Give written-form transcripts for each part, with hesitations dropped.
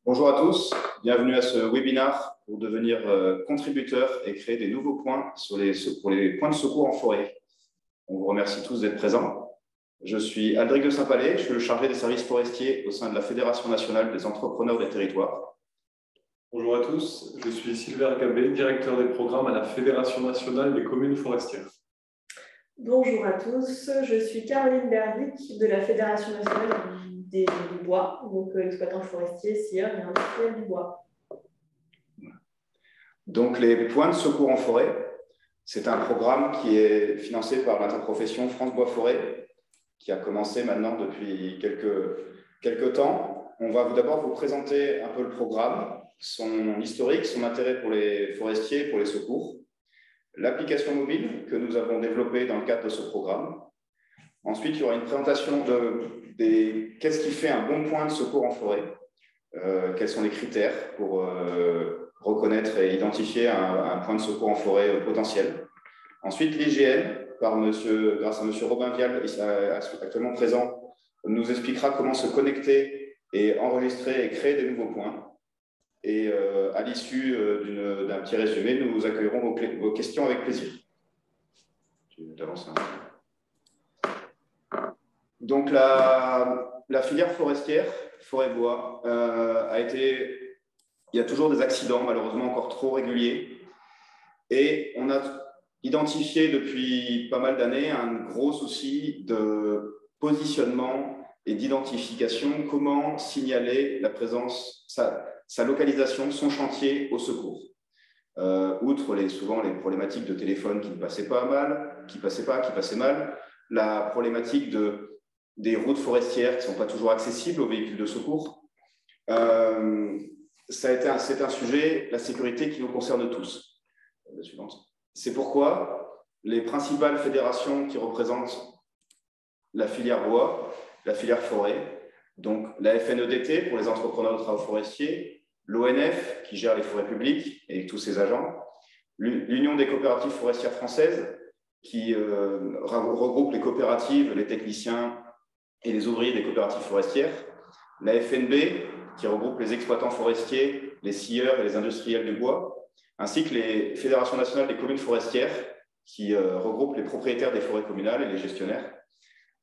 Bonjour à tous, bienvenue à ce webinaire pour devenir contributeur et créer des nouveaux points pour les points de secours en forêt. On vous remercie tous d'être présents. Je suis Aldric de Saint-Palais, je suis le chargé des services forestiers au sein de la Fédération nationale des entrepreneurs des territoires. Bonjour à tous, je suis Sylvain Gabé, directeur des programmes à la Fédération nationale des communes forestières. Bonjour à tous, je suis Caroline Berdic de la Fédération nationale du bois, donc exploitant forestier, scieur et industriel du bois. Donc les points de secours en forêt, c'est un programme qui est financé par l'interprofession France Bois Forêt, qui a commencé maintenant depuis quelques temps. On va d'abord vous présenter un peu le programme, son historique, son intérêt pour les forestiers et pour les secours, l'application mobile que nous avons développée dans le cadre de ce programme. Ensuite, il y aura une présentation de qu'est-ce qui fait un bon point de secours en forêt, quels sont les critères pour reconnaître et identifier un point de secours en forêt potentiel. Ensuite, l'IGN, grâce à M. Robin Vial, actuellement présent, nous expliquera comment se connecter et enregistrer et créer des nouveaux points. Et à l'issue d'un petit résumé, nous accueillerons vos questions avec plaisir. Je vais avancer un peu. Donc, la filière forestière, forêt-bois, il y a toujours des accidents, malheureusement encore trop réguliers. Et on a identifié depuis pas mal d'années un gros souci de positionnement et d'identification, comment signaler la présence, sa localisation, son chantier au secours. Outre souvent les problématiques de téléphone qui ne passaient pas mal, qui passaient mal, la problématique des routes forestières qui ne sont pas toujours accessibles aux véhicules de secours. C'est un sujet, la sécurité, qui nous concerne tous. La suivante. C'est pourquoi les principales fédérations qui représentent la filière bois, la filière forêt, donc la FNEDT pour les entrepreneurs de travaux forestiers, l'ONF qui gère les forêts publiques et tous ses agents, l'Union des coopératives forestières françaises qui regroupe les coopératives, les techniciens et les ouvriers des coopératives forestières, la FNB qui regroupe les exploitants forestiers, les scieurs et les industriels du bois, ainsi que les fédérations nationales des communes forestières qui regroupent les propriétaires des forêts communales et les gestionnaires,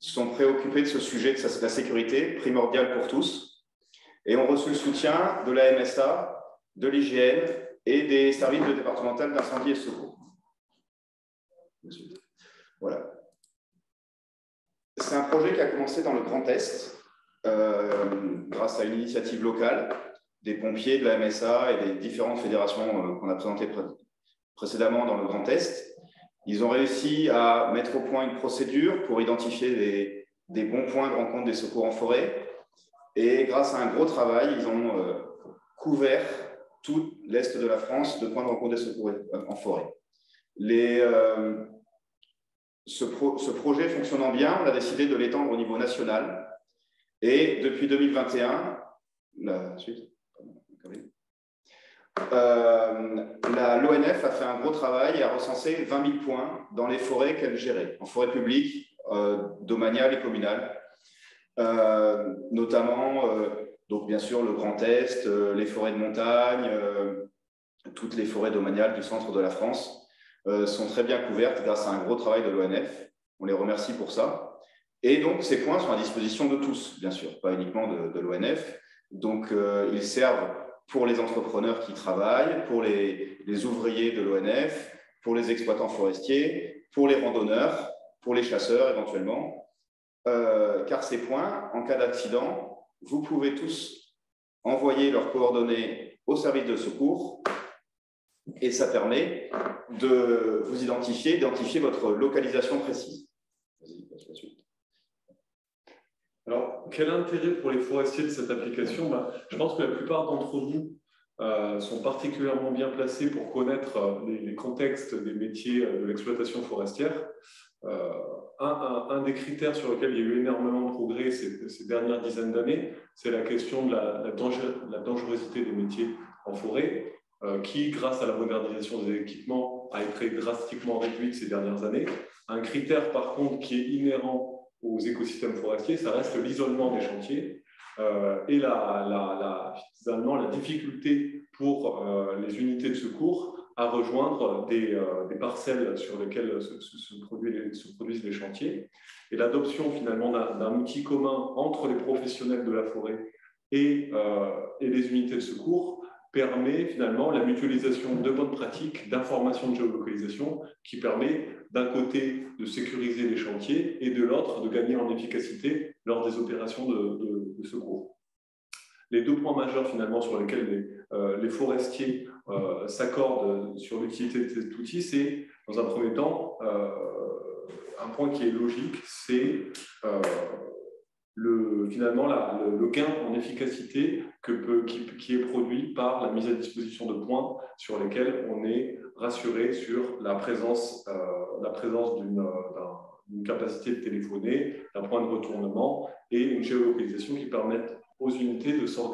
sont préoccupés de ce sujet de la sécurité primordiale pour tous et ont reçu le soutien de la MSA, de l'IGN et des services départementaux d'incendie et secours. Voilà. C'est un projet qui a commencé dans le Grand Est grâce à une initiative locale des pompiers, de la MSA et des différentes fédérations qu'on a présentées précédemment dans le Grand Est. Ils ont réussi à mettre au point une procédure pour identifier des bons points de rencontre des secours en forêt. Et grâce à un gros travail, ils ont couvert tout l'Est de la France de points de rencontre des secours en forêt. Ce projet fonctionnant bien, on a décidé de l'étendre au niveau national. Et depuis 2021, l'ONF a fait un gros travail et a recensé 20 000 points dans les forêts qu'elle gérait, en forêt publique, domaniale et communale, notamment, donc bien sûr, le Grand Est, les forêts de montagne, toutes les forêts domaniales du centre de la France sont très bien couvertes grâce à un gros travail de l'ONF. On les remercie pour ça. Et donc, ces points sont à disposition de tous, bien sûr, pas uniquement de l'ONF. Donc, ils servent pour les entrepreneurs qui travaillent, pour les ouvriers de l'ONF, pour les exploitants forestiers, pour les randonneurs, pour les chasseurs éventuellement. Car ces points, en cas d'accident, vous pouvez tous envoyer leurs coordonnées au service de secours et ça permet de vous identifier votre localisation précise. Vas-y, passe la suite. Alors, quel intérêt pour les forestiers de cette application? Je pense que la plupart d'entre vous sont particulièrement bien placés pour connaître les contextes des métiers de l'exploitation forestière. Un des critères sur lesquels il y a eu énormément de progrès ces dernières dizaines d'années, c'est la question de la dangerosité des métiers en forêt, qui, grâce à la modernisation des équipements, a été drastiquement réduite ces dernières années. Un critère, par contre, qui est inhérent aux écosystèmes forestiers, ça reste l'isolement des chantiers. et finalement la difficulté pour les unités de secours à rejoindre des parcelles sur lesquelles se produisent les chantiers. Et l'adoption finalement d'un outil commun entre les professionnels de la forêt et les unités de secours permet finalement la mutualisation de bonnes pratiques, d'informations de géolocalisation qui permet d'un côté de sécuriser les chantiers et de l'autre de gagner en efficacité lors des opérations de secours. Les deux points majeurs finalement sur lesquels les forestiers s'accordent sur l'utilité de cet outil, c'est dans un premier temps un point qui est logique, c'est finalement le gain en efficacité qui est produit par la mise à disposition de points sur lesquels on est rassuré sur la présence d'une capacité de téléphoner, d'un point de retournement et une géolocalisation qui permettent aux unités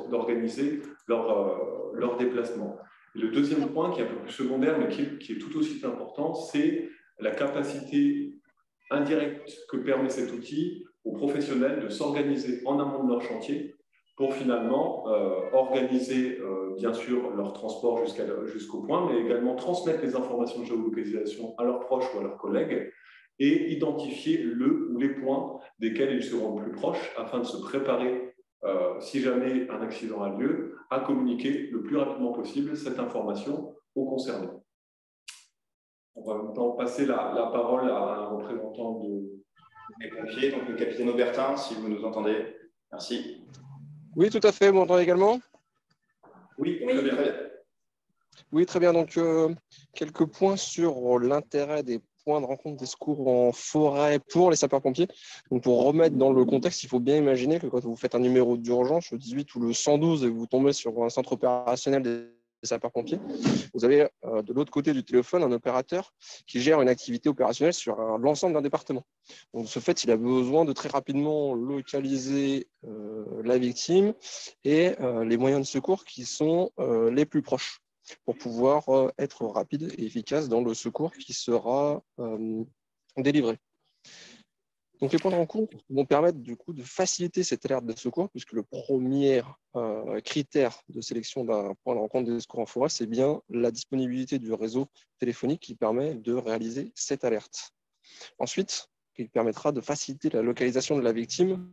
d'organiser leur déplacement. Et le deuxième point, qui est un peu plus secondaire, mais qui est tout aussi important, c'est la capacité indirecte que permet cet outil aux professionnels de s'organiser en amont de leur chantier pour finalement organiser bien sûr leur transport jusqu'au point, mais également transmettre les informations de géolocalisation à leurs proches ou à leurs collègues et identifier le ou les points desquels ils seront le plus proches afin de se préparer, si jamais un accident a lieu, à communiquer le plus rapidement possible cette information aux concernés. On va maintenant passer la parole à un représentant des pompiers, donc le capitaine Aubertin, si vous nous entendez. Merci. Oui, tout à fait. Vous m'entendez également? Oui, très bien. Oui, très bien. Donc, quelques points sur l'intérêt des points de rencontre des secours en forêt pour les sapeurs-pompiers. Donc, pour remettre dans le contexte, il faut bien imaginer que quand vous faites un numéro d'urgence, le 18 ou le 112, et vous tombez sur un centre opérationnel des sapeurs-pompiers, vous avez de l'autre côté du téléphone un opérateur qui gère une activité opérationnelle sur l'ensemble d'un département. Donc, de ce fait, il a besoin de très rapidement localiser la victime et les moyens de secours qui sont les plus proches pour pouvoir être rapide et efficace dans le secours qui sera délivré. Donc, les points de rencontre vont permettre du coup de faciliter cette alerte de secours, puisque le premier critère de sélection d'un point de rencontre des secours en forêt, c'est bien la disponibilité du réseau téléphonique qui permet de réaliser cette alerte. Ensuite, il permettra de faciliter la localisation de la victime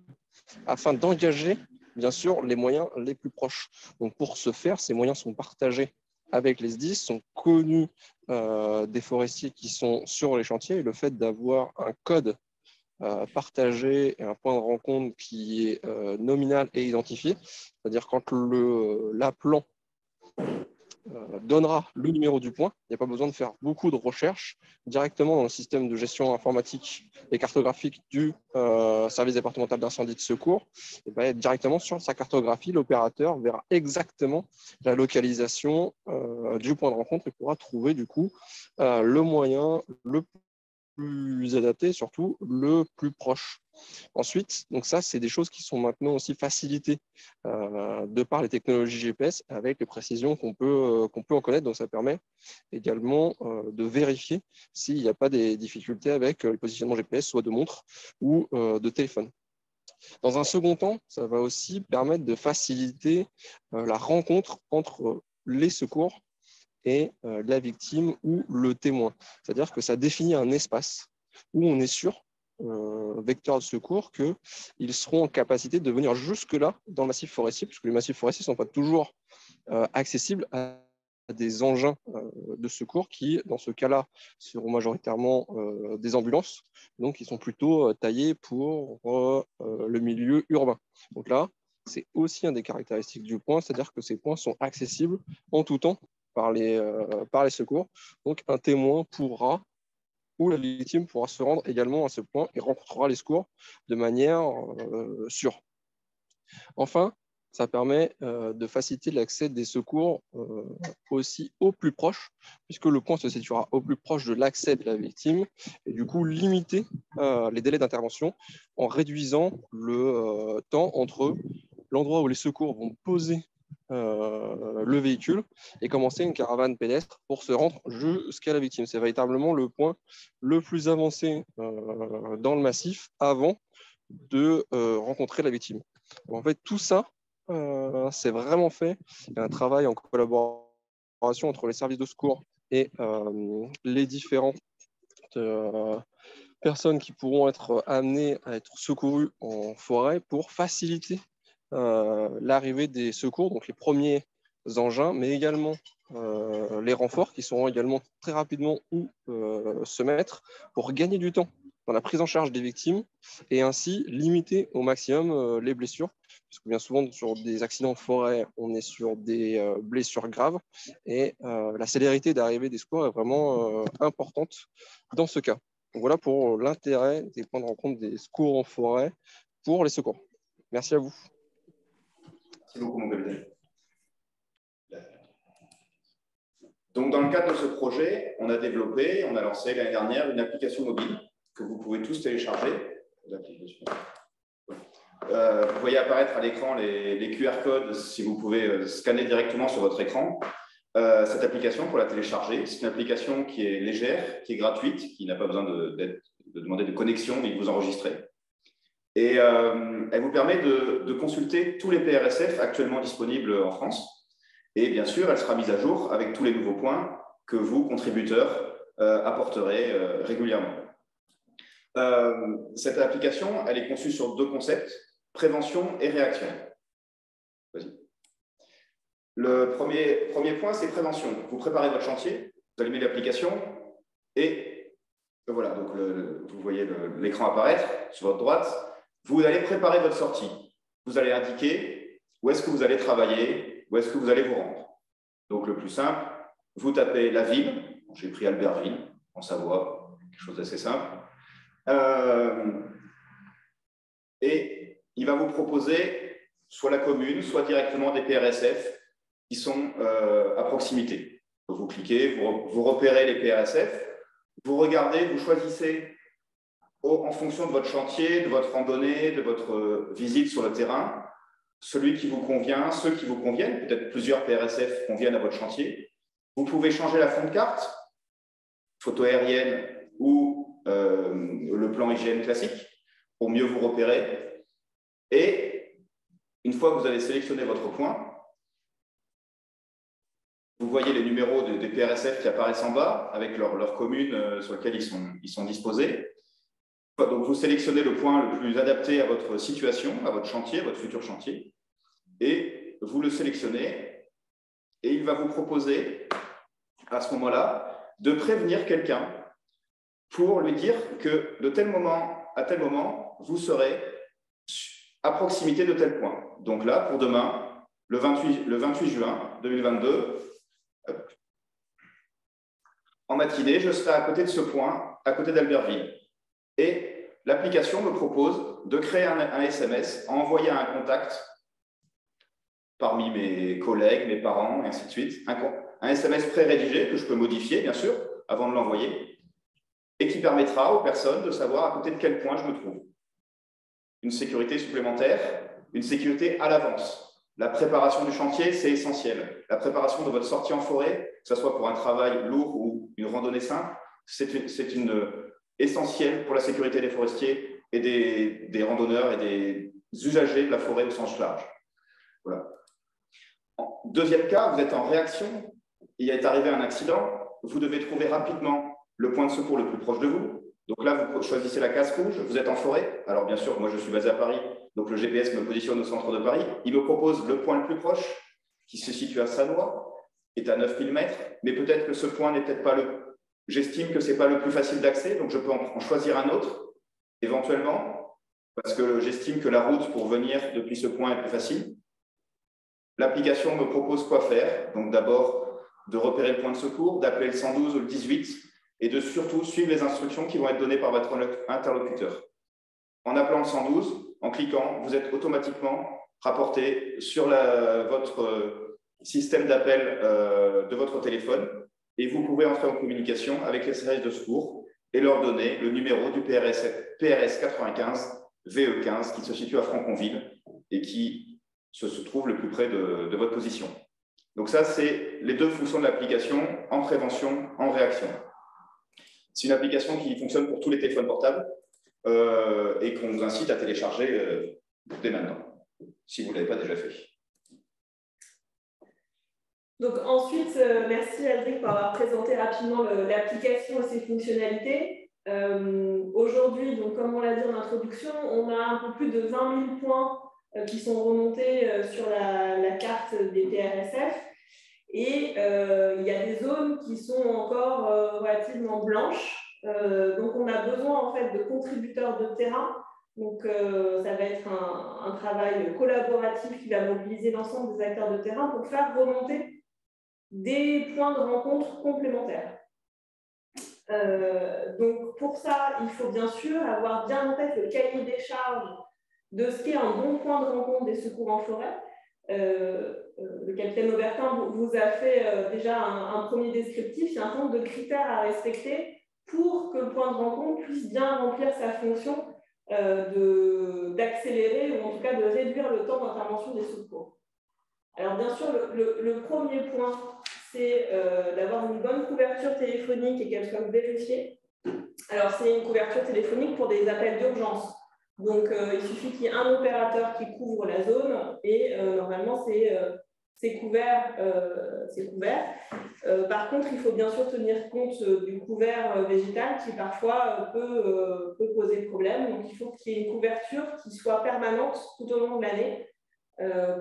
afin d'engager, bien sûr, les moyens les plus proches. Donc, pour ce faire, ces moyens sont partagés avec les SDIS, sont connus des forestiers qui sont sur les chantiers, et le fait d'avoir un code partagé et un point de rencontre qui est nominal et identifié, c'est-à-dire quand l'appelant donnera le numéro du point, il n'y a pas besoin de faire beaucoup de recherches directement dans le système de gestion informatique et cartographique du service départemental d'incendie de secours. Et bien, directement sur sa cartographie, l'opérateur verra exactement la localisation du point de rencontre et pourra trouver du coup le moyen le plus adapté et surtout le plus proche. Ensuite, donc ça, c'est des choses qui sont maintenant aussi facilitées de par les technologies GPS avec les précisions qu'on peut en connaître. Donc, ça permet également de vérifier s'il n'y a pas des difficultés avec le positionnement GPS, soit de montre ou de téléphone. Dans un second temps, ça va aussi permettre de faciliter la rencontre entre les secours et la victime ou le témoin. C'est-à-dire que ça définit un espace où on est sûr, vecteurs de secours, qu'ils seront en capacité de venir jusque-là dans le massif forestier, puisque les massifs forestiers ne sont pas toujours accessibles à des engins de secours qui, dans ce cas-là, seront majoritairement des ambulances. Donc, ils sont plutôt taillés pour le milieu urbain. Donc là, c'est aussi un des caractéristiques du point, c'est-à-dire que ces points sont accessibles en tout temps par les secours. Donc, un témoin pourra, ou la victime pourra se rendre également à ce point et rencontrera les secours de manière sûre. Enfin, ça permet de faciliter l'accès des secours aussi au plus proche, puisque le point se situera au plus proche de l'accès de la victime, et du coup limiter les délais d'intervention en réduisant le temps entre l'endroit où les secours vont poser le véhicule et commencer une caravane pédestre pour se rendre jusqu'à la victime. C'est véritablement le point le plus avancé dans le massif avant de rencontrer la victime. En fait, tout ça, c'est vraiment fait. Il y a un travail en collaboration entre les services de secours et les différentes personnes qui pourront être amenées à être secourues en forêt pour faciliter l'arrivée des secours, donc les premiers engins, mais également les renforts qui sauront également très rapidement où se mettre pour gagner du temps dans la prise en charge des victimes et ainsi limiter au maximum les blessures. Parce que bien souvent, sur des accidents de forêt, on est sur des blessures graves et la célérité d'arrivée des secours est vraiment importante dans ce cas. Donc voilà pour l'intérêt de prendre en compte des secours en forêt pour les secours. Merci à vous. Merci beaucoup, mon capitaine. Donc, dans le cadre de ce projet, on a développé, on a lancé l'année dernière une application mobile que vous pouvez tous télécharger. Vous voyez apparaître à l'écran les QR codes si vous pouvez scanner directement sur votre écran. Cette application, pour la télécharger, c'est une application qui est légère, qui est gratuite, qui n'a pas besoin de demander de connexion ni de vous enregistrer. Et elle vous permet de consulter tous les PRSF actuellement disponibles en France. Et bien sûr, elle sera mise à jour avec tous les nouveaux points que vous, contributeurs, apporterez régulièrement. Cette application, elle est conçue sur deux concepts, prévention et réaction. Vas-y. Le premier point, c'est prévention. Vous préparez votre chantier, vous allumez l'application et voilà, donc vous voyez l'écran apparaître sur votre droite. Vous allez préparer votre sortie. Vous allez indiquer où est-ce que vous allez travailler, où est-ce que vous allez vous rendre. Donc, le plus simple, vous tapez la ville. J'ai pris Albertville, en Savoie, quelque chose d'assez simple. Et il va vous proposer soit la commune, soit directement des PRSF qui sont à proximité. Donc, vous cliquez, vous repérez les PRSF, vous regardez, vous choisissez en fonction de votre chantier, de votre randonnée, de votre visite sur le terrain, celui qui vous convient, ceux qui vous conviennent, peut-être plusieurs PRSF conviennent à votre chantier. Vous pouvez changer la fond de carte, photo aérienne ou le plan IGN classique, pour mieux vous repérer. Et une fois que vous avez sélectionné votre point, vous voyez les numéros des PRSF qui apparaissent en bas, avec leur commune sur laquelle ils sont disposés. Donc, vous sélectionnez le point le plus adapté à votre situation, à votre chantier, à votre futur chantier, et vous le sélectionnez, et il va vous proposer, à ce moment-là, de prévenir quelqu'un pour lui dire que de tel moment à tel moment, vous serez à proximité de tel point. Donc là, pour demain, le 28 juin 2022, en matinée, je serai à côté de ce point, à côté d'Albertville. Et l'application me propose de créer un SMS, à envoyer à un contact parmi mes collègues, mes parents, et ainsi de suite. Un SMS pré-rédigé que je peux modifier, bien sûr, avant de l'envoyer, et qui permettra aux personnes de savoir à côté de quel point je me trouve. Une sécurité supplémentaire, une sécurité à l'avance. La préparation du chantier, c'est essentiel. La préparation de votre sortie en forêt, que ce soit pour un travail lourd ou une randonnée simple, c'est essentiel pour la sécurité des forestiers et des randonneurs et des usagers de la forêt au sens large. Voilà. Deuxième cas, vous êtes en réaction, il est arrivé un accident, vous devez trouver rapidement le point de secours le plus proche de vous. Donc là, vous choisissez la case rouge, vous êtes en forêt. Alors bien sûr, moi je suis basé à Paris, donc le GPS me positionne au centre de Paris. Il me propose le point le plus proche, qui se situe à Sannois, est à 9 km, mais peut-être que ce point n'est peut-être pas J'estime que ce n'est pas le plus facile d'accès, donc je peux en choisir un autre, éventuellement, parce que j'estime que la route pour venir depuis ce point est plus facile. L'application me propose quoi faire. Donc d'abord, de repérer le point de secours, d'appeler le 112 ou le 18 et de surtout suivre les instructions qui vont être données par votre interlocuteur. En appelant le 112, en cliquant, vous êtes automatiquement rapporté sur votre système d'appel de votre téléphone et vous pouvez entrer en communication avec les services de secours et leur donner le numéro du PRS 95 VE15 qui se situe à Franconville et qui se trouve le plus près de votre position. Donc ça, c'est les deux fonctions de l'application en prévention, en réaction. C'est une application qui fonctionne pour tous les téléphones portables et qu'on vous incite à télécharger dès maintenant. si vous ne l'avez pas déjà fait. Donc ensuite, merci Aldric pour avoir présenté rapidement l'application et ses fonctionnalités. Aujourd'hui, donc comme on l'a dit en introduction, on a un peu plus de 20 000 points qui sont remontés sur la carte des PRSF. Et il y a des zones qui sont encore relativement blanches. Donc on a besoin en fait de contributeurs de terrain. Donc ça va être un travail collaboratif qui va mobiliser l'ensemble des acteurs de terrain pour faire remonter des points de rencontre complémentaires. Donc pour ça, il faut bien sûr avoir bien en tête le cahier des charges de ce qu'est un bon point de rencontre des secours en forêt. Le capitaine Aubertin vous a fait déjà un premier descriptif. Il y a un certain nombre de critères à respecter pour que le point de rencontre puisse bien remplir sa fonction d'accélérer ou en tout cas de réduire le temps d'intervention des secours. Alors bien sûr, le premier point, c'est d'avoir une bonne couverture téléphonique et qu'elle soit vérifiée. Alors c'est une couverture téléphonique pour des appels d'urgence. Donc il suffit qu'il y ait un opérateur qui couvre la zone et normalement c'est couvert. Par contre, il faut bien sûr tenir compte du couvert végétal qui parfois peut poser problème. Donc il faut qu'il y ait une couverture qui soit permanente tout au long de l'année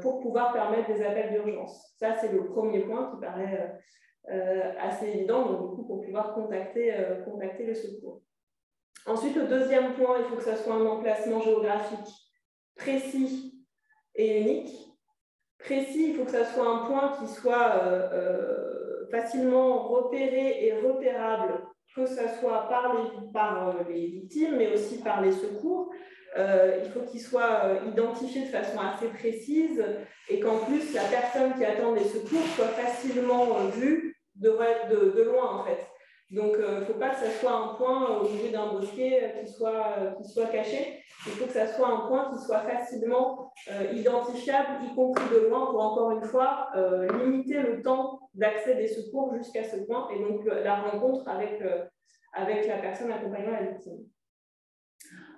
pour pouvoir permettre des appels d'urgence. Ça, c'est le premier point qui paraît assez évident, donc du coup, pour pouvoir contacter les secours. Ensuite, le deuxième point, il faut que ça soit un emplacement géographique précis et unique. Précis, il faut que ça soit un point qui soit facilement repéré et repérable, que ce soit par les victimes, mais aussi par les secours. Il faut qu'il soit identifié de façon assez précise et qu'en plus, la personne qui attend les secours soit facilement vue de loin, en fait. Donc, il ne faut pas que ça soit un point au milieu d'un bosquet qui soit caché. Il faut que ça soit un point qui soit facilement identifiable, y compris de loin, pour encore une fois limiter le temps d'accès des secours jusqu'à ce point et donc la rencontre avec la personne accompagnant la victime.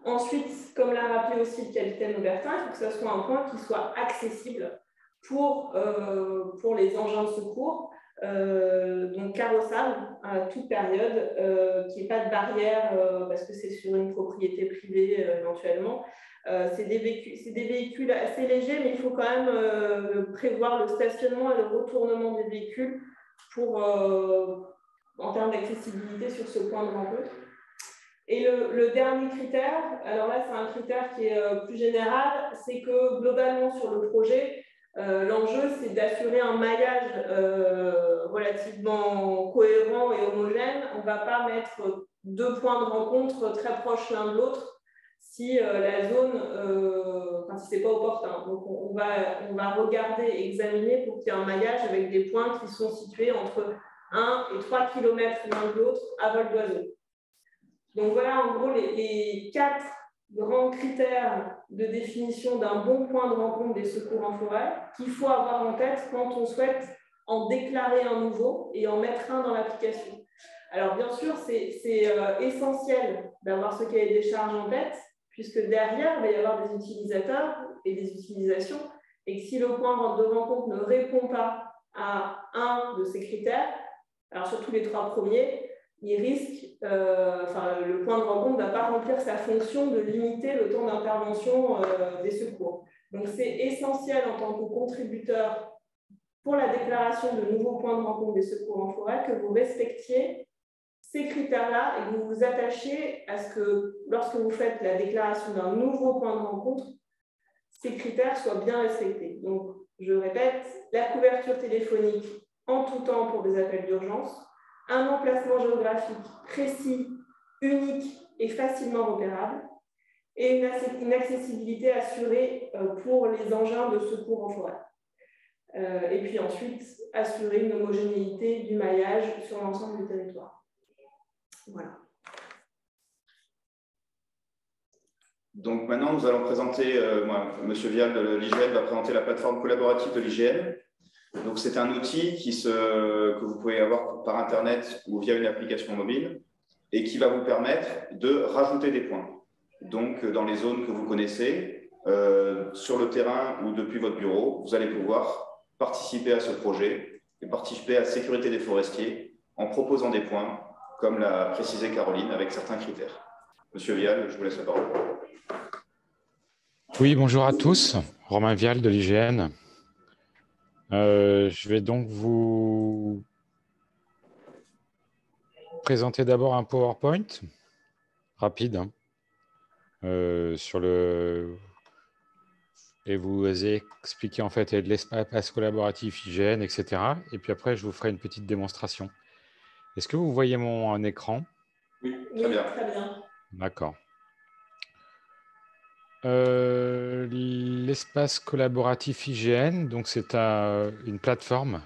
Ensuite, comme l'a rappelé aussi le capitaine Aubertin, il faut que ce soit un point qui soit accessible pour les engins de secours. Donc carrossable à toute période, qu'il n'y ait pas de barrière parce que c'est sur une propriété privée éventuellement. C'est des véhicules assez légers, mais il faut quand même prévoir le stationnement et le retournement des véhicules en termes d'accessibilité sur ce point de rencontre. Et le dernier critère, alors là c'est un critère qui est plus général, c'est que globalement sur le projet, l'enjeu, c'est d'assurer un maillage relativement cohérent et homogène. On ne va pas mettre deux points de rencontre très proches l'un de l'autre si la zone, si ce n'est pas opportun. Donc, on va regarder, examiner pour qu'il y ait un maillage avec des points qui sont situés entre 1 et 3 km l'un de l'autre à vol d'oiseau. Donc, voilà en gros les 4 grands critères de définition d'un bon point de rencontre des secours en forêt qu'il faut avoir en tête quand on souhaite en déclarer un nouveau et en mettre un dans l'application. Alors bien sûr, c'est essentiel d'avoir ce cahier des charges en tête, puisque derrière, il va y avoir des utilisateurs et des utilisations, et que si le point de rencontre ne répond pas à un de ces critères, alors surtout les 3 premiers, il risque, le point de rencontre ne va pas remplir sa fonction de limiter le temps d'intervention des secours. Donc, c'est essentiel en tant que contributeur pour la déclaration de nouveaux points de rencontre des secours en forêt que vous respectiez ces critères-là et que vous vous attachiez à ce que, lorsque vous faites la déclaration d'un nouveau point de rencontre, ces critères soient bien respectés. Donc, je répète, la couverture téléphonique en tout temps pour des appels d'urgence, un emplacement géographique précis, unique et facilement repérable, et une accessibilité assurée pour les engins de secours en forêt. Et puis ensuite, assurer une homogénéité du maillage sur l'ensemble du territoire. Voilà. Donc maintenant, nous allons présenter, M. Vial de l'IGN va présenter la plateforme collaborative de l'IGN. Donc, c'est un outil que vous pouvez avoir par Internet ou via une application mobile et qui va vous permettre de rajouter des points. Donc, dans les zones que vous connaissez, sur le terrain ou depuis votre bureau, vous allez pouvoir participer à ce projet et participer à la sécurité des forestiers en proposant des points, comme l'a précisé Caroline, avec certains critères. Monsieur Vial, je vous laisse la parole. Oui, bonjour à tous. Romain Vial de l'IGN. Je vais donc vous présenter d'abord un PowerPoint rapide sur le... et vous expliquer en fait l'espace collaboratif IGN, etc. Et puis après, je vous ferai une petite démonstration. Est-ce que vous voyez mon écran? Oui, très bien. D'accord. L'espace collaboratif IGN, donc c'est une plateforme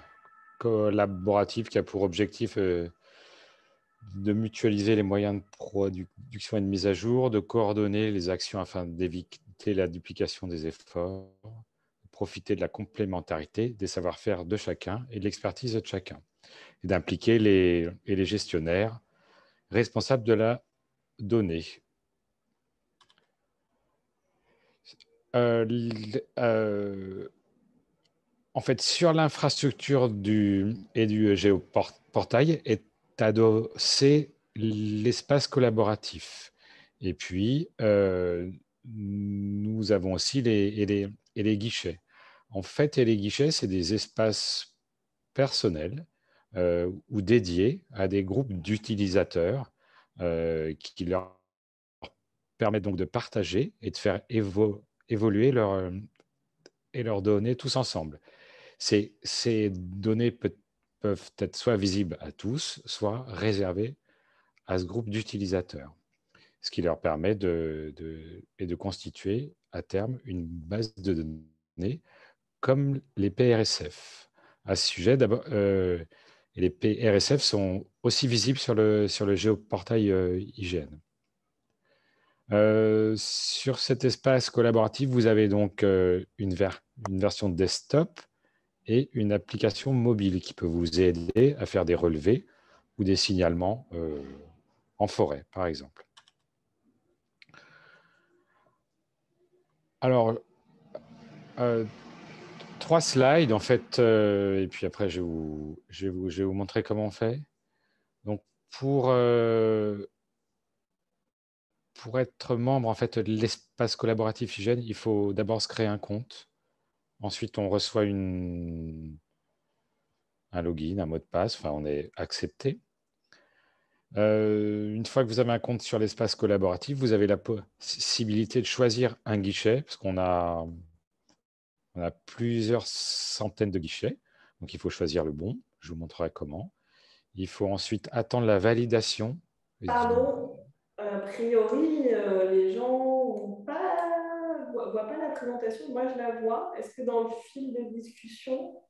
collaborative qui a pour objectif de mutualiser les moyens de production et de mise à jour, de coordonner les actions afin d'éviter la duplication des efforts, de profiter de la complémentarité des savoir-faire de chacun et de l'expertise de chacun, et d'impliquer les gestionnaires responsables de la donnée. En fait, sur l'infrastructure du géoportail est adossé l'espace collaboratif. Et puis, nous avons aussi les guichets. En fait, les guichets, c'est des espaces personnels ou dédiés à des groupes d'utilisateurs qui leur permettent donc de partager et de faire évoluer leurs données tous ensemble. Ces données peuvent être soit visibles à tous, soit réservées à ce groupe d'utilisateurs, ce qui leur permet de constituer à terme une base de données comme les PRSF. À ce sujet, d'abord, les PRSF sont aussi visibles sur le géoportail IGN. Sur cet espace collaboratif, vous avez donc une version desktop et une application mobile qui peut vous aider à faire des relevés ou des signalements en forêt, par exemple. Alors, 3 slides, en fait, et puis après, je vais vous montrer comment on fait. Donc, pour être membre en fait, de l'espace collaboratif IGN, il faut d'abord se créer un compte. Ensuite, on reçoit un login, un mot de passe, enfin, on est accepté. Une fois que vous avez un compte sur l'espace collaboratif, vous avez la possibilité de choisir un guichet, parce qu'on a plusieurs centaines de guichets, donc il faut choisir le bon. Je vous montrerai comment. Il faut ensuite attendre la validation. Pardon, a priori, les gens ne voient pas la présentation. Moi, je la vois. Est-ce que dans le fil de discussion...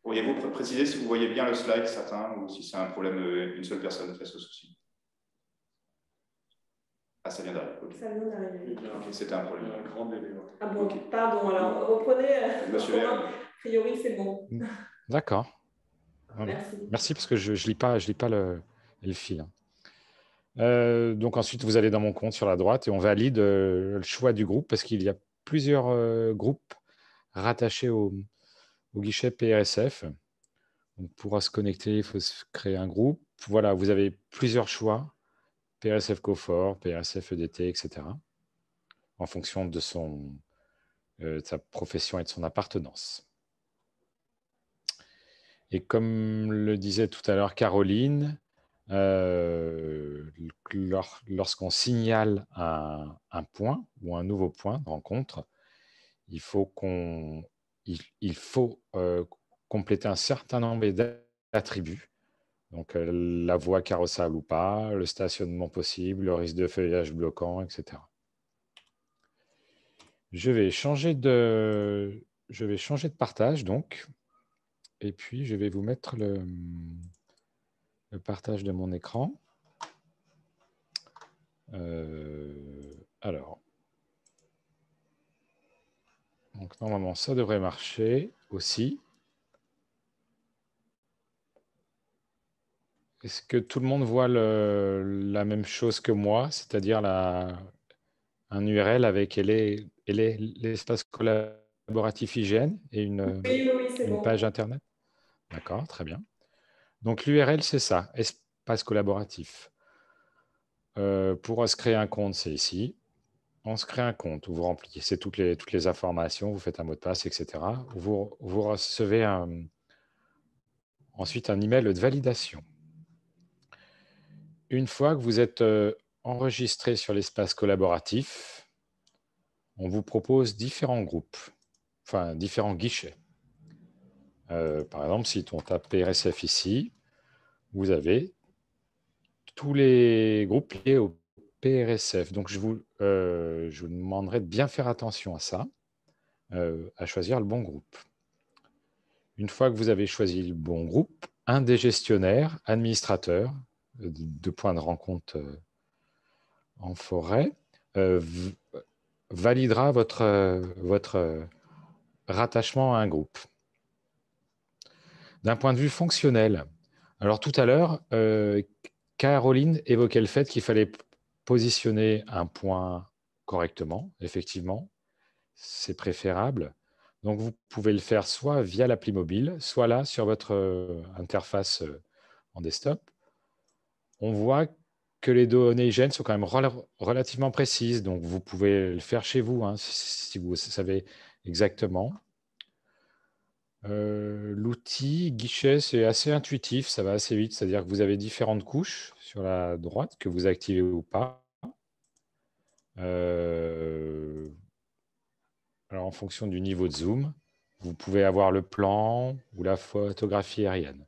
Pourriez-vous préciser si vous voyez bien le slide, certains, ou si c'est un problème d'une seule personne qui a ce souci? Ah, ça vient d'arriver. Okay. Ça vient d'arriver. Okay, c'était un problème. Un grand délai. Ah bon, okay. Pardon, alors reprenez. Monsieur Verne. A priori, c'est bon. D'accord. Merci, parce que je lis pas le fil. Donc ensuite, vous allez dans mon compte sur la droite et on valide le choix du groupe parce qu'il y a plusieurs groupes rattachés au guichet PRSF. On pourra se connecter, il faut se créer un groupe. Voilà, vous avez plusieurs choix, PRSF Cofor, PRSF EDT, etc. en fonction de sa profession et de son appartenance. Et comme le disait tout à l'heure Caroline, lorsqu'on signale un point ou un nouveau point de rencontre, il faut compléter un certain nombre d'attributs. Donc, la voie carrossable ou pas, le stationnement possible, le risque de feuillage bloquant, etc. Je vais changer de partage, donc. Et puis, je vais vous mettre le partage de mon écran. Alors. Donc, normalement, ça devrait marcher aussi. Est-ce que tout le monde voit la même chose que moi, c'est-à-dire un un URL avec l'espace collaboratif IGN et Oui, c'est une bon. page Internet? D'accord, très bien. Donc, l'URL, c'est ça, espace collaboratif. Pour se créer un compte, c'est ici. On se crée un compte où vous remplissez toutes les informations, vous faites un mot de passe, etc. Vous recevez ensuite un email de validation. Une fois que vous êtes enregistré sur l'espace collaboratif, on vous propose différents groupes, enfin différents guichets. Par exemple, si on tape PRSF ici, vous avez tous les groupes liés au PRSF. Donc, je vous demanderai de bien faire attention à ça, à choisir le bon groupe. Une fois que vous avez choisi le bon groupe, un des gestionnaires, administrateurs de points de rencontre en forêt, validera votre rattachement à un groupe. D'un point de vue fonctionnel, alors tout à l'heure, Caroline évoquait le fait qu'il fallait positionner un point correctement, effectivement, c'est préférable. Donc, vous pouvez le faire soit via l'appli mobile, soit là sur votre interface en desktop. On voit que les données IGN sont quand même relativement précises. Donc, vous pouvez le faire chez vous hein, si vous savez exactement. L'outil guichet, c'est assez intuitif, ça va assez vite. C'est-à-dire que vous avez différentes couches sur la droite que vous activez ou pas. Alors, en fonction du niveau de zoom, vous pouvez avoir le plan ou la photographie aérienne.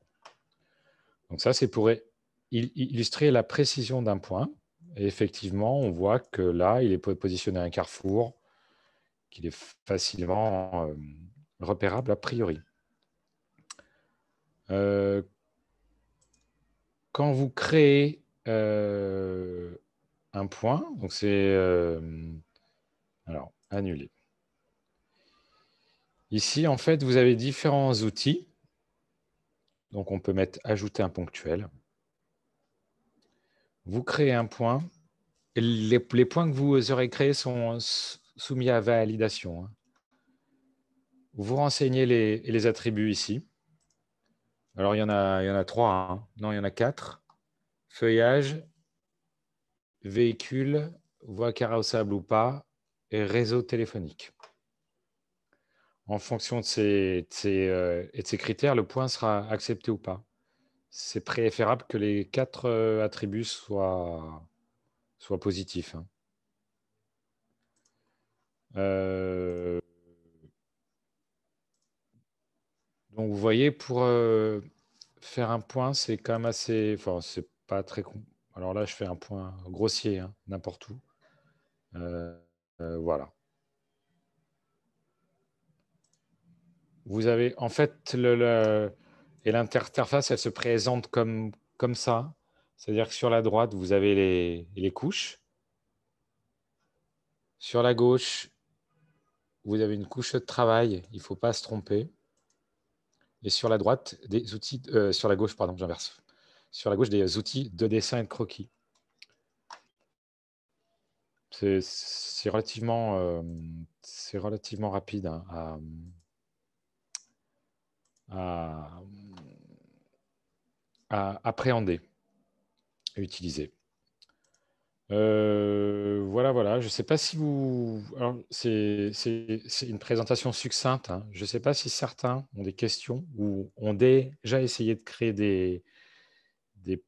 Donc ça, c'est pour illustrer la précision d'un point. Et effectivement, on voit que là, il est positionné à un carrefour, qu'il est facilement repérable a priori. Quand vous créez un point, donc c'est alors annuler. Ici, en fait, vous avez différents outils. Donc, on peut mettre ajouter un ponctuel. Vous créez un point. Et les points que vous aurez créés sont soumis à validation. Vous renseignez les attributs ici. Alors, il y en a 3. Hein. Non, il y en a 4. Feuillage, véhicule, voie carrossable ou pas, et réseau téléphonique. En fonction de ces critères, le point sera accepté ou pas. C'est préférable que les 4 attributs soient positifs. Hein. Donc, vous voyez, pour faire un point, c'est quand même assez... Enfin, c'est pas très... Alors là, je fais un point grossier, hein, n'importe où. Voilà. Vous avez, en fait, et l'interface, elle se présente comme ça. C'est-à-dire que sur la droite, vous avez les couches. Sur la gauche, vous avez une couche de travail. Il ne faut pas se tromper. Et sur la droite, des outils, sur la gauche, pardon, j'inverse. Sur la gauche, des outils de dessin et de croquis. C'est relativement rapide hein, à appréhender et utiliser. Voilà. Je ne sais pas si vous... C'est une présentation succincte. Hein. Je ne sais pas si certains ont des questions ou ont déjà essayé de créer des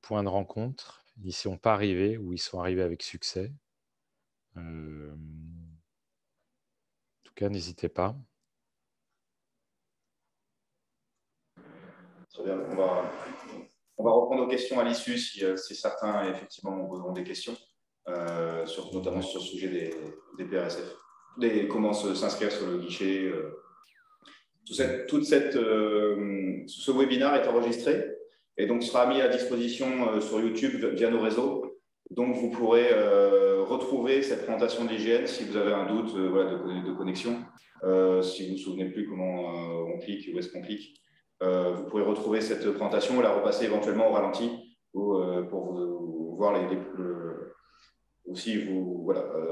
points de rencontre. Ils n'y sont pas arrivés ou ils sont arrivés avec succès. En tout cas, n'hésitez pas. Très bien. On va reprendre nos questions à l'issue si certains effectivement auront des questions, notamment sur le sujet des PRSF, comment s'inscrire sur le guichet. Ce webinaire est enregistré et donc sera mis à disposition sur YouTube via nos réseaux. Donc, vous pourrez retrouver cette présentation d'IGN si vous avez un doute de connexion. Si vous ne vous souvenez plus comment on clique, où est-ce qu'on clique. Vous pourrez retrouver cette présentation et la repasser éventuellement au ralenti pour voir aussi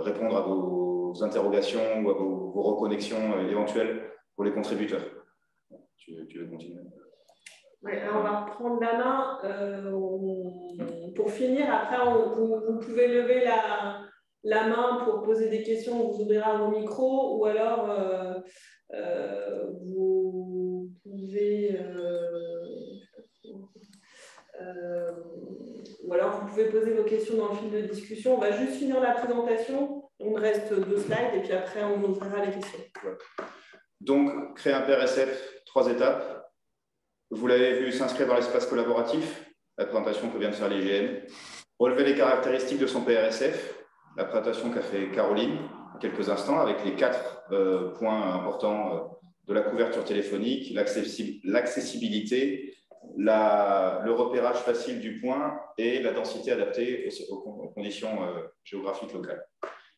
répondre à vos interrogations ou à vos reconnexions éventuelles pour les contributeurs. Tu veux continuer? Ouais, alors on va reprendre la main. Pour finir, après, vous pouvez lever la main pour poser des questions, on vous ouvrira vos micros, ou alors vous pouvez poser vos questions dans le fil de discussion. On va juste finir la présentation. On reste 2 slides et puis après on ouvrira les questions. Donc, créer un PRSF, 3 étapes. Vous l'avez vu, s'inscrire dans l'espace collaboratif, la présentation que vient de faire l'IGN. Relever les caractéristiques de son PRSF, la présentation qu'a fait Caroline il y a quelques instants, avec les 4 points importants de la couverture téléphonique, l'accessibilité, le repérage facile du point et la densité adaptée aux conditions géographiques locales.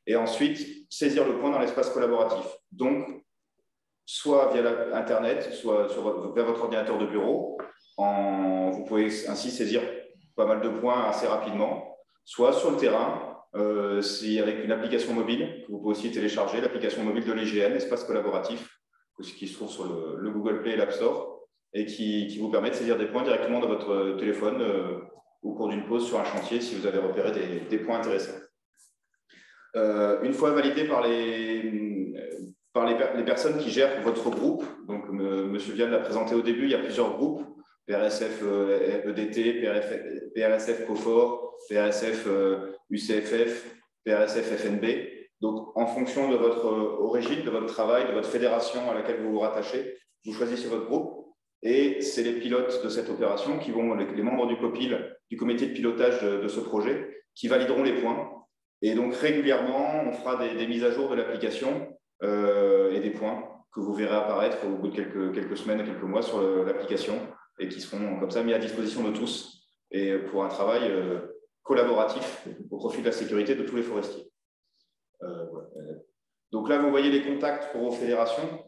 Et ensuite, saisir le point dans l'espace collaboratif. Donc, soit via Internet, soit via votre ordinateur de bureau. Vous pouvez ainsi saisir pas mal de points assez rapidement, soit sur le terrain, avec une application mobile que vous pouvez aussi télécharger, l'application mobile de l'IGN, Espace Collaboratif, qui se trouve sur le Google Play et l'App Store, et qui vous permet de saisir des points directement de votre téléphone au cours d'une pause sur un chantier si vous avez repéré des points intéressants. Une fois validé par les personnes qui gèrent votre groupe, donc M. Vianne l'a présenté au début, il y a plusieurs groupes, PRSF EDT, PRSF COFOR, PRSF UCFF, PRSF FNB. Donc, en fonction de votre origine, de votre travail, de votre fédération à laquelle vous vous rattachez, vous choisissez votre groupe et c'est les pilotes de cette opération qui vont, les membres du COPIL, du comité de pilotage de ce projet, qui valideront les points. Et donc, régulièrement, on fera des mises à jour de l'application et des points que vous verrez apparaître au bout de quelques semaines, quelques mois sur l'application et qui seront comme ça mis à disposition de tous et pour un travail collaboratif au profit de la sécurité de tous les forestiers. Voilà. Donc là, vous voyez les contacts pour vos fédérations.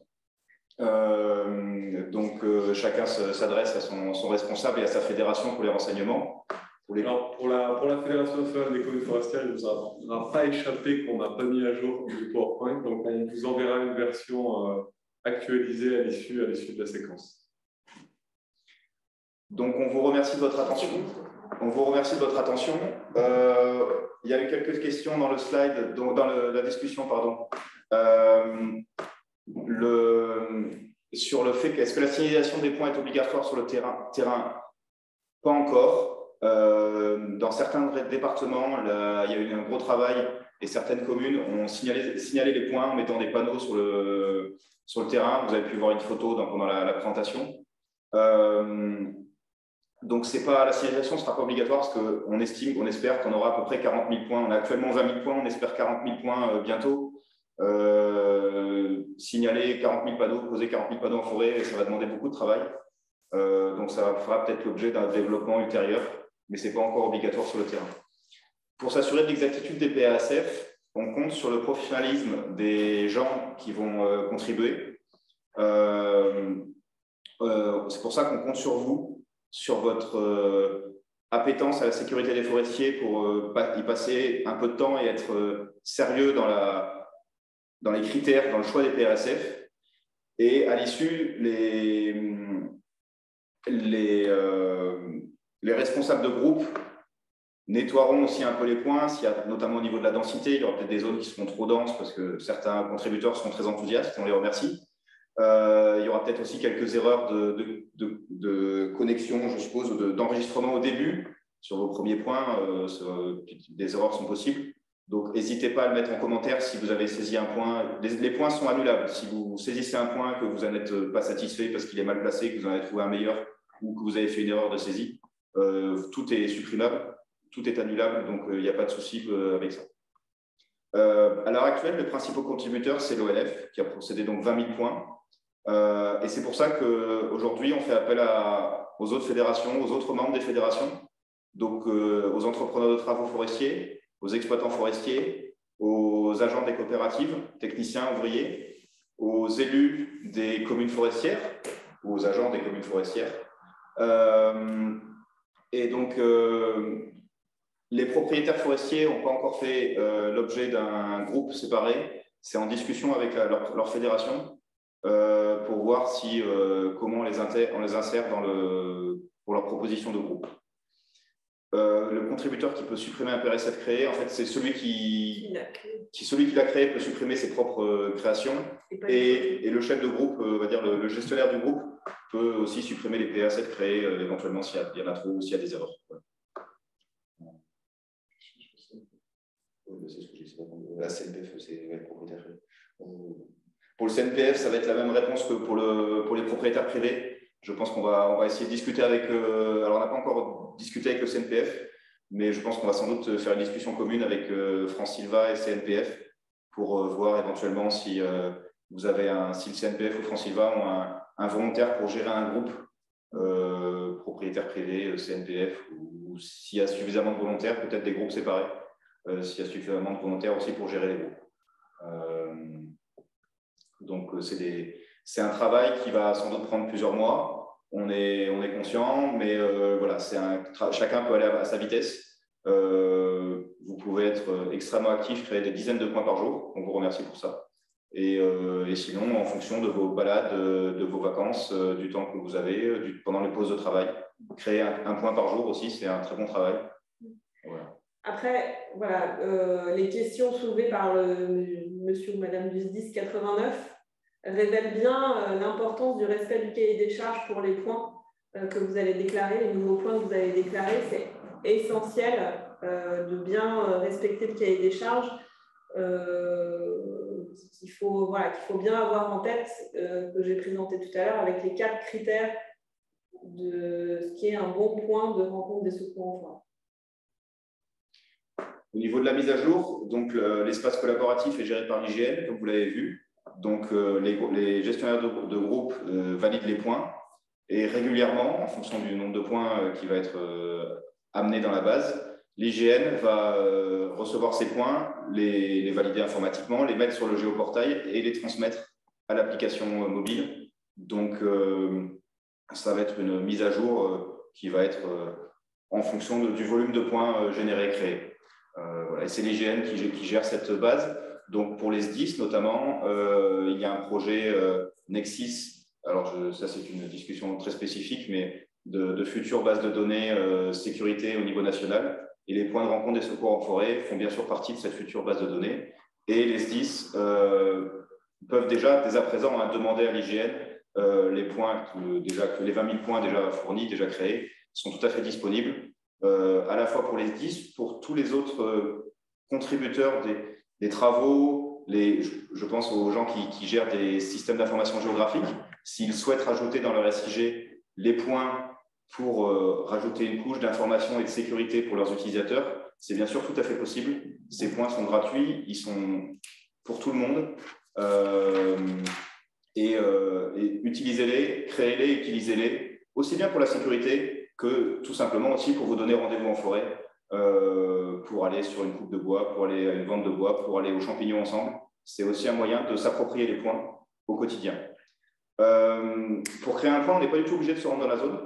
Chacun s'adresse à son responsable et à sa fédération pour les renseignements. Alors, pour la Fédération nationale des communes forestières, il ne nous a pas échappé qu'on n'a pas mis à jour du PowerPoint, donc on vous enverra une version actualisée à l'issue de la séquence. Donc, on vous remercie de votre attention. Il y a eu quelques questions dans le slide, dans la discussion, pardon. Sur le fait qu'est-ce que la signalisation des points est obligatoire sur le terrain? Pas encore. Dans certains départements, il y a eu un gros travail et certaines communes ont signalé les points en mettant des panneaux sur le terrain. Vous avez pu voir une photo pendant la présentation. Donc, la signalisation ne sera pas obligatoire parce qu'on espère qu'on aura à peu près 40 000 points. On a actuellement 20 000 points, on espère 40 000 points bientôt. Signaler 40 000 panneaux, poser 40 000 panneaux en forêt, ça va demander beaucoup de travail. Donc, ça fera peut-être l'objet d'un développement ultérieur, mais ce n'est pas encore obligatoire sur le terrain. Pour s'assurer de l'exactitude des PRSF, on compte sur le professionnalisme des gens qui vont contribuer. C'est pour ça qu'on compte sur vous, sur votre appétence à la sécurité des forestiers pour y passer un peu de temps et être sérieux dans les critères, dans le choix des PRSF. Et à l'issue, les responsables de groupe nettoieront aussi un peu les points, notamment au niveau de la densité. Il y aura peut-être des zones qui seront trop denses parce que certains contributeurs seront très enthousiastes et on les remercie. Il y aura peut-être aussi quelques erreurs de connexion, je suppose, ou d'enregistrement au début sur vos premiers points. Des erreurs sont possibles. Donc, n'hésitez pas à le mettre en commentaire si vous avez saisi un point. Les points sont annulables. Si vous saisissez un point que vous n'en êtes pas satisfait parce qu'il est mal placé, que vous en avez trouvé un meilleur ou que vous avez fait une erreur de saisie, tout est supprimable, tout est annulable, donc il n'y a pas de souci avec ça. À l'heure actuelle, le principal contributeur, c'est l'OLF, qui a procédé donc 20 000 points. Et c'est pour ça qu'aujourd'hui, on fait appel aux autres fédérations, aux autres membres des fédérations, donc aux entrepreneurs de travaux forestiers, aux exploitants forestiers, aux agents des coopératives, techniciens, ouvriers, aux élus des communes forestières, ou aux agents des communes forestières. Et donc, Les propriétaires forestiers n'ont pas encore fait l'objet d'un groupe séparé. C'est en discussion avec leur fédération pour voir si, comment on les insère pour leur proposition de groupe. Le contributeur qui peut supprimer un PRSF créé, en fait, c'est celui qui l'a créé peut supprimer ses propres créations et le chef de groupe, on va dire le gestionnaire du groupe, peut aussi supprimer les PRSF créés éventuellement s'il y en a trop ou s'il y a des erreurs. C'est ce que j'essaie de répondre. La CNPF, c'est le propriétaire. Pour le CNPF, ça va être la même réponse que pour les propriétaires privés. Je pense qu'on va essayer de discuter avec. Alors, on n'a pas encore discuté avec le CNPF, mais je pense qu'on va sans doute faire une discussion commune avec France Sylva et CNPF pour voir éventuellement si si le CNPF ou France Sylva ont un volontaire pour gérer un groupe propriétaire privé, CNPF, ou s'il y a suffisamment de volontaires, peut-être des groupes séparés. S'il y a suffisamment de volontaires aussi pour gérer les groupes. Donc, c'est un travail qui va sans doute prendre plusieurs mois. On est conscient, mais voilà, chacun peut aller à sa vitesse. Vous pouvez être extrêmement actif, créer des dizaines de points par jour. On vous remercie pour ça. Et sinon, en fonction de vos balades, de vos vacances, du temps que vous avez, pendant les pauses de travail, créer un point par jour aussi, c'est un très bon travail. Voilà. Après, voilà, les questions soulevées par monsieur ou madame du SDIS 89 révèlent bien l'importance du respect du cahier des charges pour les points que vous allez déclarer, les nouveaux points que vous allez déclarer. C'est essentiel de bien respecter le cahier des charges. Qu'il faut bien avoir en tête, que j'ai présenté tout à l'heure, avec les 4 critères de ce qui est un bon point de rencontre des secours en forêt. Au niveau de la mise à jour, donc l'espace collaboratif est géré par l'IGN, comme vous l'avez vu. Donc les gestionnaires de groupe valident les points et régulièrement, en fonction du nombre de points qui va être amené dans la base, l'IGN va recevoir ces points, les valider informatiquement, les mettre sur le géoportail et les transmettre à l'application mobile. Donc ça va être une mise à jour qui va être en fonction du volume de points générés et créés. Voilà. Et c'est l'IGN qui gère cette base. Donc, pour les SDIS notamment, il y a un projet Nexis. Alors, ça, c'est une discussion très spécifique, mais de futures bases de données sécurité au niveau national. Et les points de rencontre des secours en forêt font bien sûr partie de cette future base de données. Et les SDIS peuvent dès à présent demander à l'IGN les points, les 20 000 points déjà fournis, déjà créés, sont tout à fait disponibles. À la fois pour les SDIS, pour tous les autres contributeurs des travaux, je pense aux gens qui gèrent des systèmes d'information géographique, s'ils souhaitent rajouter dans leur SIG les points pour rajouter une couche d'information et de sécurité pour leurs utilisateurs, c'est bien sûr tout à fait possible. Ces points sont gratuits, ils sont pour tout le monde. Et utilisez-les, créez-les, utilisez-les, aussi bien pour la sécurité que tout simplement aussi pour vous donner rendez-vous en forêt, pour aller sur une coupe de bois, pour aller à une vente de bois, pour aller aux champignons ensemble. C'est aussi un moyen de s'approprier les points au quotidien. Pour créer un point, on n'est pas du tout obligé de se rendre dans la zone.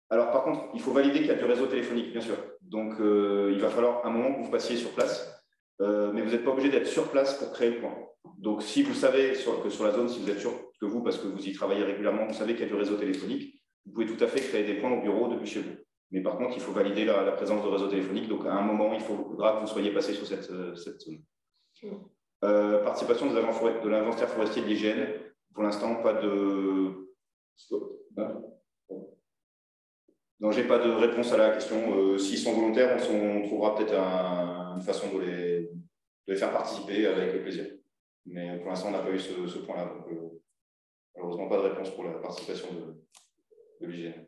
Alors par contre, il faut valider qu'il y a du réseau téléphonique, bien sûr. Donc il va falloir un moment que vous passiez sur place, mais vous n'êtes pas obligé d'être sur place pour créer le point. Donc si vous savez que sur la zone, si vous êtes sûr que vous, parce que vous y travaillez régulièrement, vous savez qu'il y a du réseau téléphonique, vous pouvez tout à fait créer des points au bureau depuis chez vous. Mais par contre, il faut valider la présence de réseau téléphonique. Donc, à un moment, il faudra que vous soyez passé sur cette zone. Participation de l'inventaire forestier de l'IGN. Pour l'instant, pas de... Non, je n'ai pas de réponse à la question. S'ils sont volontaires, on trouvera peut-être une façon de les faire participer avec plaisir. Mais pour l'instant, on n'a pas eu ce point-là. Donc, malheureusement, pas de réponse pour la participation de l'IGN.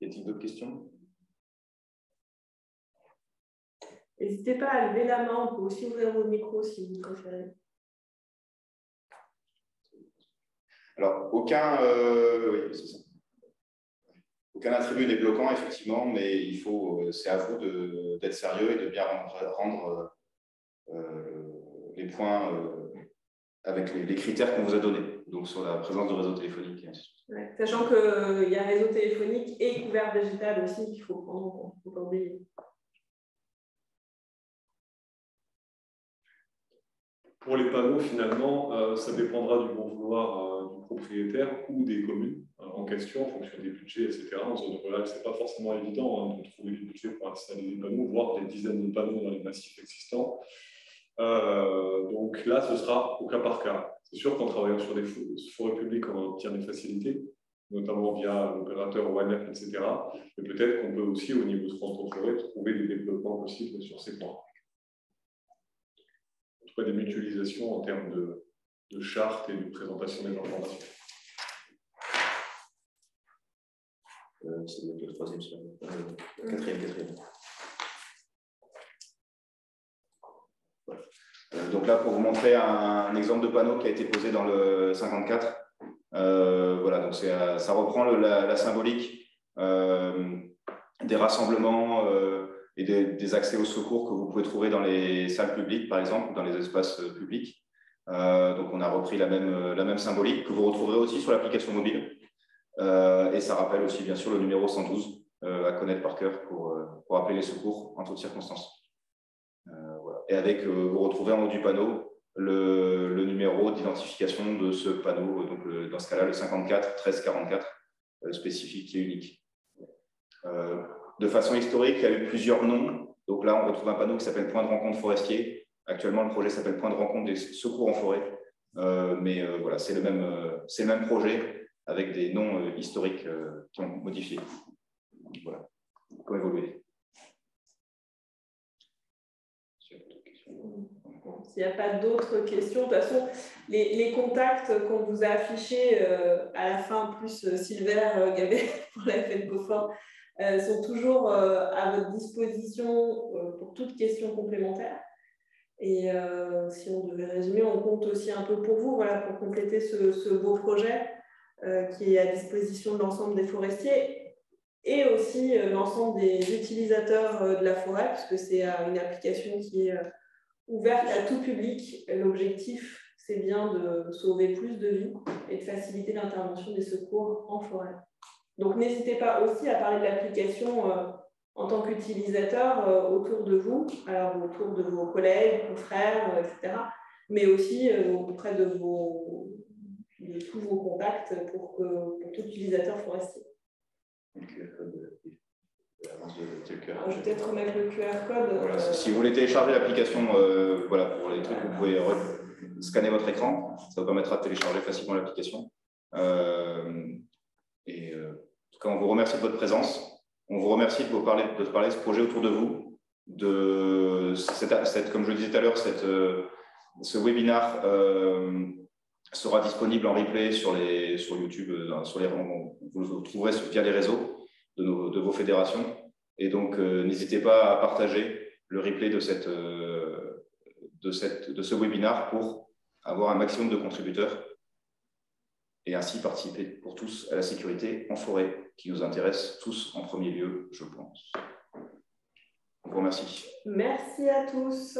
Y a-t-il d'autres questions? N'hésitez pas à lever la main, on peut aussi ouvrir vos micros si vous préférez. Alors, aucun attribut n'est bloquant, effectivement, mais c'est à vous d'être sérieux et de bien rendre les points avec les critères qu'on vous a donnés, donc sur la présence de réseau téléphonique. Ouais, sachant qu'il y a réseau téléphonique et couvert végétal aussi qu'il faut prendre en compte, il ne faut pas oublier. Pour les panneaux, finalement, ça dépendra du bon vouloir du propriétaire ou des communes en question, en fonction des budgets, etc. En zone rurale, ce n'est pas forcément évident de trouver du budget pour installer des panneaux, voire des dizaines de panneaux dans les massifs existants. Donc là, ce sera au cas par cas. C'est sûr qu'en travaillant sur des forêts publiques, on va obtenir des facilités, notamment via l'opérateur ONF, etc. Mais peut-être qu'on peut aussi, au niveau de France Forêt, trouver des développements possibles sur ces points. En tout cas, des mutualisations en termes de chartes et de présentation des informations. C'est le troisième, quatrième. Donc là, pour vous montrer un exemple de panneau qui a été posé dans le 54. Voilà, donc ça reprend la symbolique des rassemblements et des accès au secours que vous pouvez trouver dans les salles publiques, par exemple, ou dans les espaces publics. Donc on a repris la même symbolique que vous retrouverez aussi sur l'application mobile. Et ça rappelle aussi, bien sûr, le numéro 112 à connaître par cœur pour appeler les secours en toutes circonstances. Voilà. Et avec, vous retrouvez en haut du panneau le numéro d'identification de ce panneau, donc dans ce cas-là, le 54 13 44, spécifique et unique. De façon historique, il y a eu plusieurs noms. Donc là, on retrouve un panneau qui s'appelle Point de rencontre forestier. Actuellement, le projet s'appelle Point de rencontre des secours en forêt. Mais voilà, c'est le même projet avec des noms historiques qui ont modifié. Voilà, comment évoluer. S'il n'y a pas d'autres questions, de toute façon, les contacts qu'on vous a affichés à la fin, plus Sylvain Gabet pour la FNCOFOR, sont toujours à votre disposition pour toute question complémentaire. Et si on devait résumer, on compte aussi un peu pour vous, voilà, pour compléter ce beau projet qui est à disposition de l'ensemble des forestiers et aussi l'ensemble des utilisateurs de la forêt, puisque c'est une application qui est ouverte à tout public. L'objectif, c'est bien de sauver plus de vies et de faciliter l'intervention des secours en forêt. Donc, n'hésitez pas aussi à parler de l'application en tant qu'utilisateur autour de vous, alors autour de vos collègues, confrères, etc., mais aussi auprès de tous vos contacts pour tout utilisateur forestier. Je vais peut-être remettre le QR code. Voilà, si vous voulez télécharger l'application, voilà, pour les trucs, vous pouvez scanner votre écran. Ça vous permettra de télécharger facilement l'application. Et en tout cas, on vous remercie de votre présence. On vous remercie de parler de ce projet autour de vous. Comme je le disais tout à l'heure, ce webinaire sera disponible en replay sur YouTube. Vous le trouverez via les réseaux de vos fédérations. Et donc, n'hésitez pas à partager le replay de ce webinaire pour avoir un maximum de contributeurs et ainsi participer pour tous à la sécurité en forêt, qui nous intéresse tous en premier lieu, je pense. Je vous remercie. Merci à tous.